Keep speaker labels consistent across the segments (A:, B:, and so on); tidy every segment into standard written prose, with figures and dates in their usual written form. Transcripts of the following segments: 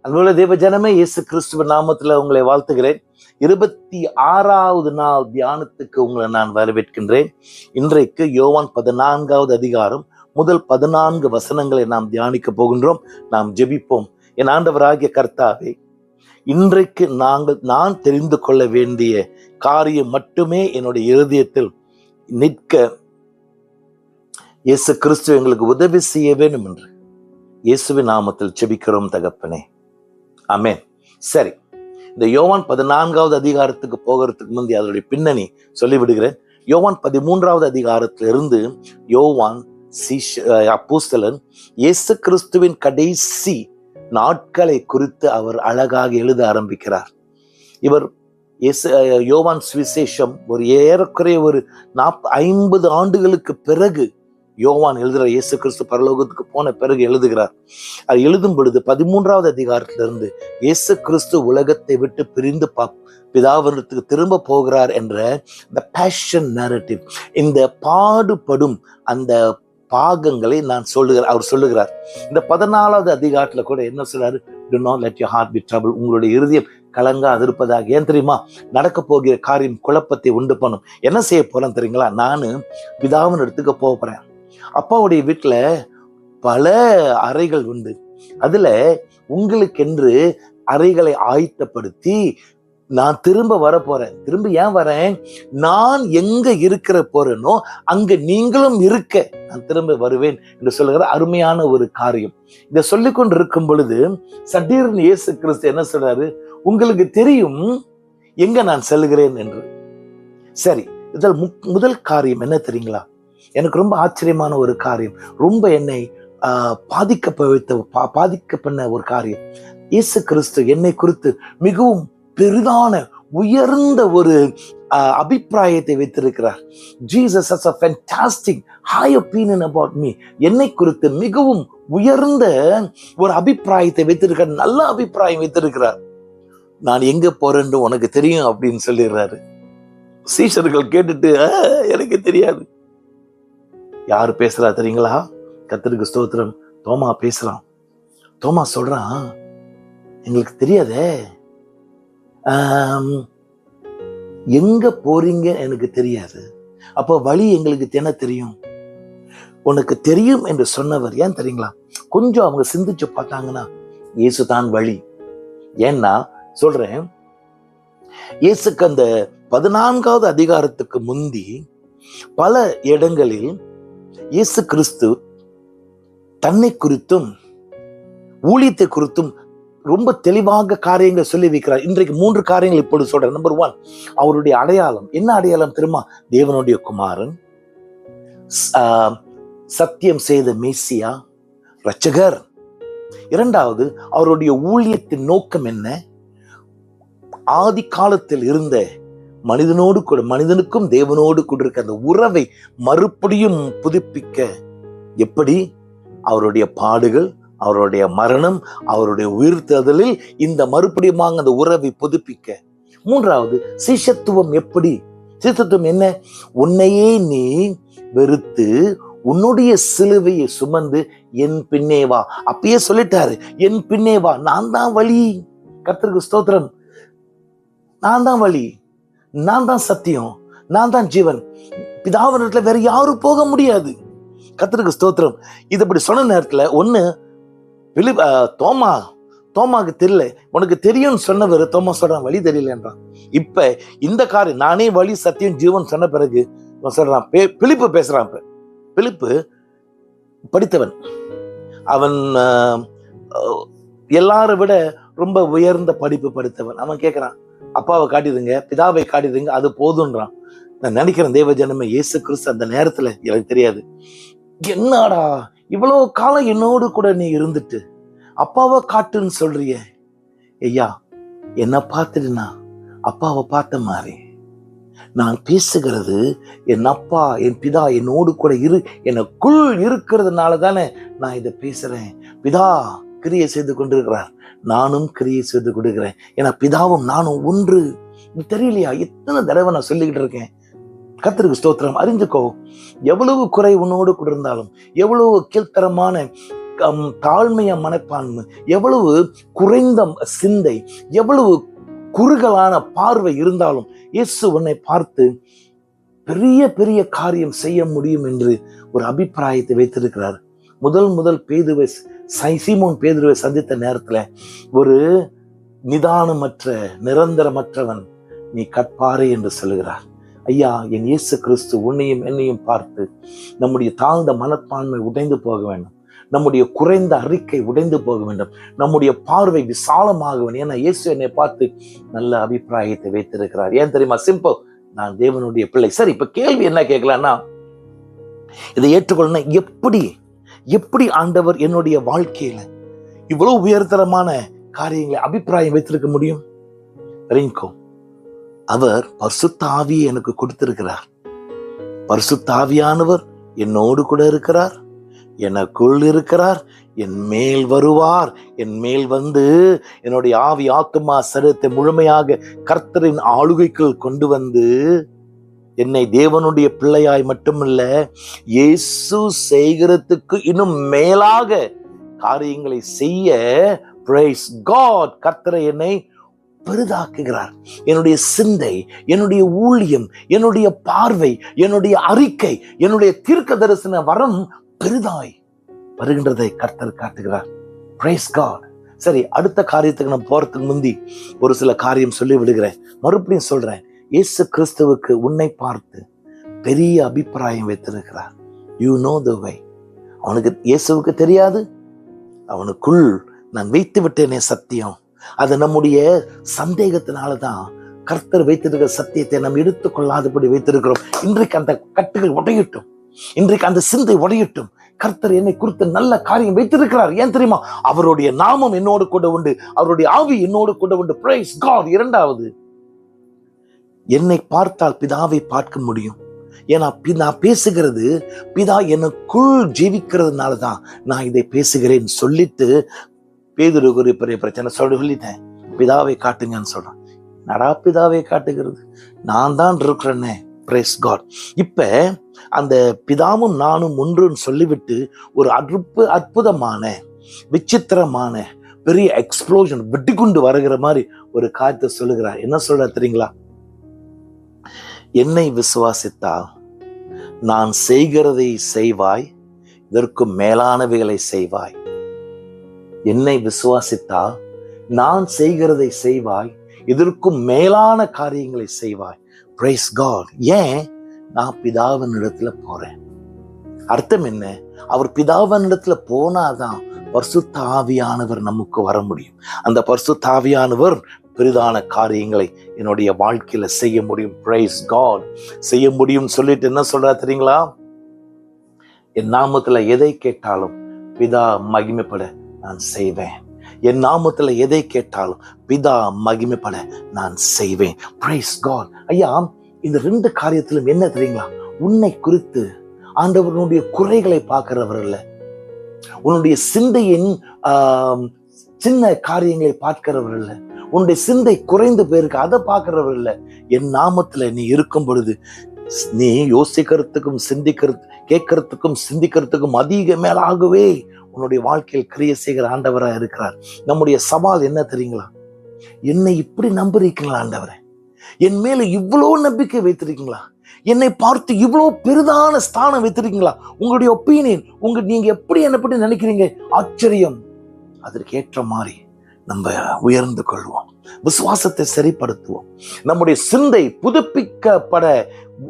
A: அன்புள்ள தேவ ஜனமே, இயேசு கிறிஸ்துவ நாமத்துல உங்களை வாழ்த்துகிறேன். 26வது நாள் தியானத்துக்கு உங்களை நான் வரவேற்கின்றேன். இன்றைக்கு யோவான் 14வது அதிகாரம் முதல் 14 வசனங்களை நாம் தியானிக்க போகின்றோம். நாம் ஜெபிப்போம். என் ஆண்டவராகிய கர்த்தாவே, இன்றைக்கு நான் தெரிந்து கொள்ள வேண்டிய காரியம் மட்டுமே என்னுடைய இருதயத்தில் நிற்க இயேசு கிறிஸ்து எங்களுக்கு உதவி செய்ய வேண்டும் என்று இயேசுவின் நாமத்தில் ஜெபிக்கிறோம் தகப்பனே, ஆமென். சரி, இந்த யோவான் 14வது அதிகாரத்துக்கு போகிறதுக்கு முந்தைய அதனுடைய பின்னணி சொல்லிவிடுகிறேன். யோவான் 13வது அதிகாரத்திலிருந்து யோவான் அப்போஸ்தலன் இயேசு கிறிஸ்துவின் கடைசி நாட்களை குறித்து அவர் அழகாக எழுத ஆரம்பிக்கிறார். இவர் யோவான் சுவிசேஷம் ஒரு ஏறக்குறைய ஒரு 50 ஆண்டுகளுக்கு பிறகு யோவான் எழுதுகிறார். இயேசு கிறிஸ்து பரலோகத்துக்கு போன பிறகு எழுதுகிறார். அது எழுதும் பொழுது 13வது அதிகாரத்திலிருந்து இயேசு கிறிஸ்து உலகத்தை விட்டு பிரிந்து பிதாவினத்துக்கு திரும்ப போகிறார் என்ற இந்த பேஷன் நரேட்டிவ், இந்த பாடுபடும் அந்த பாகங்களை அவர் சொல்லுகிறார். இந்த 14வது அதிகாரத்துல கூட என்ன சொல்றாரு? Do not let your heart be troubled. உங்களுடைய இருதயம் கலங்காது இருப்பதாக. ஏன் தெரியுமா? நடக்க போகிற காரியம் குழப்பத்தை உண்டு பண்ணும். என்ன செய்ய போறேன் தெரியுங்களா? நானு பிதாவின் இடத்துக்கு போறேன். அப்பாவுடைய வீட்டுல பல அறைகள் உண்டு. அதுல உங்களுக்கென்று அறைகளை ஆயத்தப்படுத்தி நான் திரும்ப வர போறேன். திரும்ப ஏன் வரேன்? நான் எங்க இருக்கிற போறேனோ அங்க நீங்களும் இருக்க நான் திரும்ப வருவேன் என்று சொல்லுகிற அருமையான ஒரு காரியம். இதை சொல்லிக் கொண்டு இருக்கும் பொழுது சட்டீர்னு இயேசு கிறிஸ்து என்ன சொல்றாரு? உங்களுக்கு தெரியும் எங்க நான் செல்கிறேன் என்று. சரி, இதில் முதல் காரியம் என்ன தெரியுங்களா? எனக்கு ரொம்ப ஆச்சரியமான ஒரு காரியம், ரொம்ப என்னை பாதிக்க பண்ண ஒரு காரியம். இயேசு கிறிஸ்து என்னை குறித்து மிகவும் பெரிதான உயர்ந்த ஒரு அபிப்பிராயத்தை வைத்திருக்கிறார். Jesus has a fantastic high opinion about me. என்னை குறித்து மிகவும் உயர்ந்த ஒரு அபிப்பிராயத்தை வைத்திருக்கிறார், நல்ல அபிப்பிராயம் வைத்திருக்கிறார். நான் எங்க போறேன்னு உனக்கு தெரியும் அப்படின்னு சொல்லிடுறாரு. சீஷர்கள் கேட்டுட்டு எனக்கு தெரியாது. யாரு பேசுறா தெரியுங்களா? கர்த்தருக்கு ஸ்தோத்திரம். தோமா பேசுறான். தோமா சொல்றான், எங்களுக்கு தெரியாதே, எங்க போறீங்க எனக்கு தெரியாது, அப்போ வழி எங்களுக்கு என்ன தெரியும்? உனக்கு தெரியும் என்று சொன்னவர் ஏன் தெரியுங்களா? கொஞ்சம் அவங்க சிந்திச்சு பார்த்தாங்கன்னா இயேசுதான் வழி. ஏன்னா சொல்றேன், இயேசுக்கு அந்த 14வது அதிகாரத்துக்கு முந்தி பல இடங்களில் இயேசு கிறிஸ்து தன்னை குறித்தும் ஊழியத்தை குறித்தும் ரொம்ப தெளிவாக காரியங்களை சொல்லி வைக்கிறார். இன்றைக்கு 3 காரியங்கள் இப்பொழுது சொல்றேன். நம்பர் 1, அவருடைய அடையாளம். என்ன அடையாளம் தெரியுமா? தேவனுடைய குமாரன், சத்தியம் செய்த மேசியா, இரட்சகர். 2வது, அவருடைய ஊழியத்தின் நோக்கம் என்ன? ஆதி காலத்தில் இருந்த மனிதனுக்கும் தேவனோடு கூட இருக்க அந்த உறவை மறுபடியும் புதுப்பிக்க. எப்படி? அவருடைய பாடுகள், அவருடைய மரணம், அவருடைய உயிர்த்தெழுதலில் இந்த மறுபடியும் அந்த உறவை புதுப்பிக்க. 3வது, சிஷ்யத்துவம். எப்படி சிஷ்யத்துவம்? என்ன? உன்னையே நீ வெறுத்து உன்னுடைய சிலுவையை சுமந்து என் பின்னே வா. அப்பயே சொல்லிட்டாரு, என் பின்னே வா. நான் தான் வழி. கர்த்தருக்கு ஸ்தோத்திரம். நான் தான் வழி, நான் தான் சத்தியம், நான் தான் ஜீவன். பிதாவினிடத்துல வேற யாரும் போக முடியாது. கர்த்தருக்கு ஸ்தோத்திரம். இது இப்படி சொன்ன நேரத்துல ஒண்ணு தோமாக்கு தெரியல. உனக்கு தெரியும்னு சொன்னவர் தோமா சொல்றான் வழி தெரியலன்றான். இப்ப இந்த காரியம், நானே வழி சத்தியம் ஜீவன் சொன்ன பிறகு சொல்றான். பிலிப்பு பேசுறான். பிலிப்பு படித்தவன். அவன் எல்லாரை விட ரொம்ப உயர்ந்த படிப்பு படித்தவன். அவன் கேட்கிறான், அப்பாவை காட்டிடுங்க, பிதாவை காட்டிடுங்க, அது போதுன்றான். நான் நினைக்கிறேன் தேவ ஜனமே, இயேசு கிறிஸ்து அந்த நேரத்துல எனக்கு தெரியாது, என்னடா இவ்வளவு காலம் என்னோடு கூட நீ இருந்துட்டு அப்பாவை காட்டுன்னு சொல்றிய? ஐயா, என்ன பார்த்துட்டுனா அப்பாவை பார்த்த மாதிரி நான் பேசுகிறது, என் அப்பா என் பிதா என்னோடு கூட எனக்குள் இருக்கிறதுனால தானே நான் இதை பேசுறேன். பிதா கிரியை செய்து கொண்டிருக்கிறார், நானும் கிரியை செய்து கொடுக்கிறேன். ஏன்னா பிதாவும் நானும் ஒன்று. தெரியலையா? எத்தனை தடவை நான் சொல்லிக்கிட்டு இருக்கேன். கர்த்தருக்கு ஸ்தோத்திரம். அறிஞ்சுக்கோ, எவ்வளவு குறை உன்னோடு கூட இருந்தாலும், எவ்வளவு கீழ்த்தரமான தாழ்மைய மனப்பான்மை, எவ்வளவு குறைந்த சிந்தை, எவ்வளவு குறுகலான பார்வை இருந்தாலும் இயேசு உன்னை பார்த்து பெரிய பெரிய காரியம் செய்ய முடியும் என்று ஒரு அபிப்பிராயத்தை வைத்திருக்கிறார். முதல் பேதுருவை சீமோன் பேதுருவை சந்தித்த நேரத்துல ஒரு நிதானமற்ற நிரந்தரமற்றவன் நீ கற்பாறை என்று சொல்லுகிறார். ஐயா, என் இயேசு கிறிஸ்து உன்னையும் என்னையும் பார்த்து நம்முடைய தாழ்ந்த மனப்பான்மை உடைந்து போக வேண்டும், நம்முடைய குறைந்த அறிக்கை உடைந்து போக வேண்டும், நம்முடைய பார்வை விசாலமாக வேண்டும். ஏன்னா இயேசு என்னை பார்த்து நல்ல அபிப்பிராயத்தை வைத்திருக்கிறார். ஏன் தெரியுமா? சிம்பிள், நான் தேவனுடைய பிள்ளை. சரி, இப்ப கேள்வி என்ன கேட்கலான்னா, இதை ஏற்றுக்கொள்ளணும். எப்படி ஆண்டவர் என்னுடைய வாழ்க்கையில இவ்வளவு உயர்தரமான காரியங்களை அபிப்பிராயம் வைத்திருக்க முடியும்? அவர் பரிசுத்த ஆவியை எனக்கு கொடுத்திருக்கிறார். பரிசுத்த ஆவியானவர் என்னோடு கூட இருக்கிறார், எனக்குள் இருக்கிறார், என் மேல் வருவார். என் மேல் வந்து என்னுடைய ஆவி ஆத்துமா சரீரத்தை முழுமையாக கர்த்தரின் ஆளுகைக்குள் கொண்டு வந்து என்னை தேவனுடைய பிள்ளையாய் மட்டுமல்ல, இயேசு செய்கிறதுக்கு இன்னும் மேலாக காரியங்களை செய்ய praise God, கர்த்தரை என்னை பெரிதாக்குகிறார். என்னுடைய சிந்தை, என்னுடைய ஊழியம், என்னுடைய பார்வை, என்னுடைய அறிக்கை, என்னுடைய தீர்க்க தரிசன வரம் பெரிதாய் வருகின்றதை கர்த்தர் காட்டுகிறார். praise God. சரி, அடுத்த காரியத்துக்கு நான் போறதுக்கு முந்தி ஒரு சில காரியம் சொல்லி விடுகிறேன். மறுபடியும் சொல்றேன், இயேசு கிறிஸ்துவுக்கு உன்னை பார்த்து பெரிய அபிப்பிராயம் வைத்திருக்கிறார். யூ நோ த வே. அவனுக்கு இயேசுவுக்கு தெரியாது, அவனுக்குள் நான் வைத்து விட்டேனே சத்தியம். அது நம்முடைய சந்தேகத்தினாலதான் கர்த்தர் வைத்திருக்கிற சத்தியத்தை நாம் எடுத்துக்கொள்ளாதபடி வைத்திருக்கிறோம். இன்றைக்கு அந்த கட்டுகள் உடையட்டும், இன்றைக்கு அந்த சிந்தை உடையட்டும். கர்த்தர் என்னை குறித்து நல்ல காரியம் வைத்திருக்கிறார். ஏன் தெரியுமா? அவருடைய நாமம் என்னோடு கூட உண்டு, அவருடைய ஆவி என்னோடு கூட உண்டு. praise God. இரண்டாவது, என்னை பார்த்தால் பிதாவை பார்க்க முடியும். ஏன்னா நான் பேசுகிறது பிதா எனக்குள் ஜீவிக்கிறதுனாலதான் நான் இதை பேசுகிறேன் சொல்லிட்டு பேதுருக்கு ஒரு பெரிய பிரச்சனை சொல்லிட்டேன். பிதாவை காட்டுங்கன்னு சொல்றான். நடா பிதாவை காட்டுகிறது? நான் தான் இருக்கிறேன்னே. praise God. இப்ப அந்த பிதாவும் நானும் ஒன்றுன்னு சொல்லிவிட்டு ஒரு அற்புதமான விசித்திரமான பெரிய எக்ஸ்ப்ளோஷன் வெட்டிக்குண்டு வருகிற மாதிரி ஒரு காரியத்தை சொல்லுகிறார். என்ன சொல்ற தெரியுங்களா? என்னை விசுவாசித்தால் நான் செய்கிறதை செய்வாய், இதற்கு மேலானவைகளை செய்வாய். என்னை விசுவாசித்தால் நான் செய்கிறதை செய்வாய், இதற்கும் மேலான காரியங்களை செய்வாய். praise God. ஏன்? நான் பிதாவின் இடத்துல போறேன். அர்த்தம் என்ன? அவர் பிதாவின் இடத்துல போனாதான் பரிசுத்த ஆவியானவர் நமக்கு வர முடியும். அந்த பரிசுத்த ஆவியானவர் பெரிதான காரியங்களை என்னுடைய வாழ்க்கையில செய்ய முடியும். praise God. செய்ய முடியும் சொல்லிட்டு என்ன சொல்றா தெரியுங்களா? என் நாமத்துல எதை கேட்டாலும் பிதா மகிமைப்பட நான் செய்வேன். என் நாமத்துல எதை கேட்டாலும் பிதா மகிமைப்பட நான் செய்வேன். praise God. ஐயா, இந்த ரெண்டு காரியத்திலும் என்ன தெரியுங்களா? உன்னை குறித்து ஆண்டவனுடைய குறைகளை பார்க்கிறவர் இல்ல, உன்னுடைய சிந்தையின் சின்ன காரியங்களை பார்க்கிறவர் இல்ல, உன்னுடைய சிந்தை குறைந்து போயிருக்கு அதை பார்க்கிறவர் இல்ல. என் நாமத்துல நீ இருக்கும் பொழுது நீ யோசிக்கிறதுக்கும் கேட்கறதுக்கும் சிந்திக்கிறதுக்கும் அதிக மேலாகவே உன்னுடைய வாழ்க்கையில் கிரியை செய்கிற ஆண்டவரா இருக்கிறார். நம்முடைய சவால் என்ன தெரியுங்களா? என்னை இப்படி நம்புறீங்களா ஆண்டவரை? என் மேல இவ்வளோ நம்பிக்கை வைத்திருக்கீங்களா? என்னை பார்த்து இவ்வளவு பெரிதான ஸ்தானம் வைத்திருக்கீங்களா? உங்களுடைய ஒப்பீனியன், நீங்க எப்படி என்னை பற்றி நினைக்கிறீங்க? ஆச்சரியம். அதற்கு ஏற்ற மாதிரி நம்ம உயர்ந்து கொள்வோம், விசுவாசத்தை சரிப்படுத்துவோம், நம்முடைய சிந்தை புதுப்பிக்கப்பட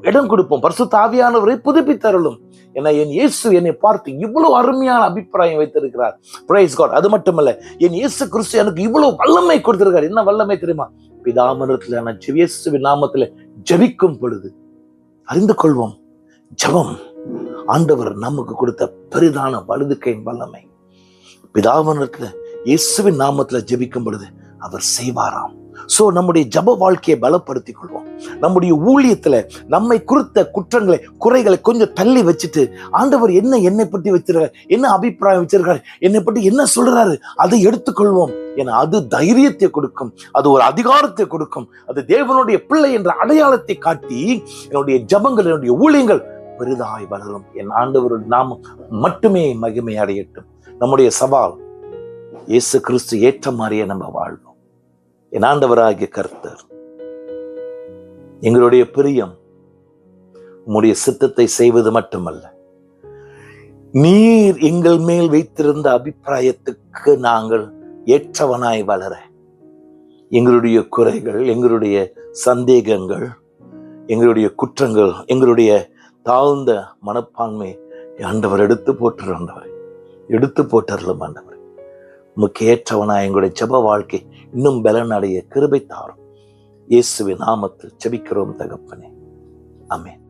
A: இடம் கொடுப்போம். பரிசுத்த ஆவியானவரை புதுப்பித்தருளும். ஏன்னா என் இயேசு என்னை பார்த்து இவ்வளவு அருமையான அபிப்பிராயம் வைத்திருக்கிறார். praise God. அது மட்டுமல்ல, என் இயேசு கிறிஸ்து எனக்கு இவ்வளவு வல்லமை கொடுத்திருக்கார். என்ன வல்லமை தெரியுமா? பிதாமனத்துல நான் இயேசுவின் நாமத்துல ஜெபிக்கும் பொழுது அறிந்து கொள்வோம், ஜெபம் ஆண்டவர் நமக்கு கொடுத்த பெரிதான வலதுகையின் வல்லமை. பிதாமனத்துல இயேசுவின் நாமத்துல ஜெபிக்கும் பொழுது அவர் செய்வாராம். சோ நம்முடைய ஜப வாழ்க்கையை பலப்படுத்திக் கொள்வோம். நம்முடைய ஊழியத்துல நம்மை குறித்த குறைகளை கொஞ்சம் தள்ளி வச்சுட்டு ஆண்டவர் என்னை பற்றி வச்சிருக்காரு, என்ன அபிப்பிராயம் வச்சிருக்காரு, என்னை பற்றி என்ன சொல்றாரு, அதை எடுத்துக்கொள்வோம். ஏன்னா அது தைரியத்தை கொடுக்கும், அது ஒரு அதிகாரத்தை கொடுக்கும், அது தேவனுடைய பிள்ளை என்ற அடையாளத்தை காட்டி என்னுடைய ஜபங்கள், என்னுடைய ஊழியங்கள் பெரிதாய் வளரும். என் ஆண்டவருடைய நாமம் மட்டுமே மகிமை அடையட்டும். நம்முடைய சவால் இயேசு கிறிஸ்து ஏற்ற மாதிரியே நம்ம வாழ்வோம். என் ஆண்டவராகிய கர்த்தர், எங்களுடைய பிரியம் உம்முடைய சித்தத்தை செய்வது மட்டுமல்ல, நீர் எங்கள் மேல் வைத்திருந்த அபிப்பிராயத்துக்கு நாங்கள் ஏற்றவனாய் வளர எங்களுடைய குறைகள், எங்களுடைய சந்தேகங்கள், எங்களுடைய குற்றங்கள், எங்களுடைய தாழ்ந்த மனப்பான்மை ஆண்டவர் எடுத்து போட்டுறவர், எடுத்து போட்டறலும் ஆண்டவர். உமக்கு ஏற்றவனாய் எங்களுடைய ஜெப வாழ்க்கை இன்னும் பலன் அடைய கிருபை தாரும். இயேசுவின் நாமத்தில் ஜெபிக்கிறோம் தகப்பனே. ஆமென்.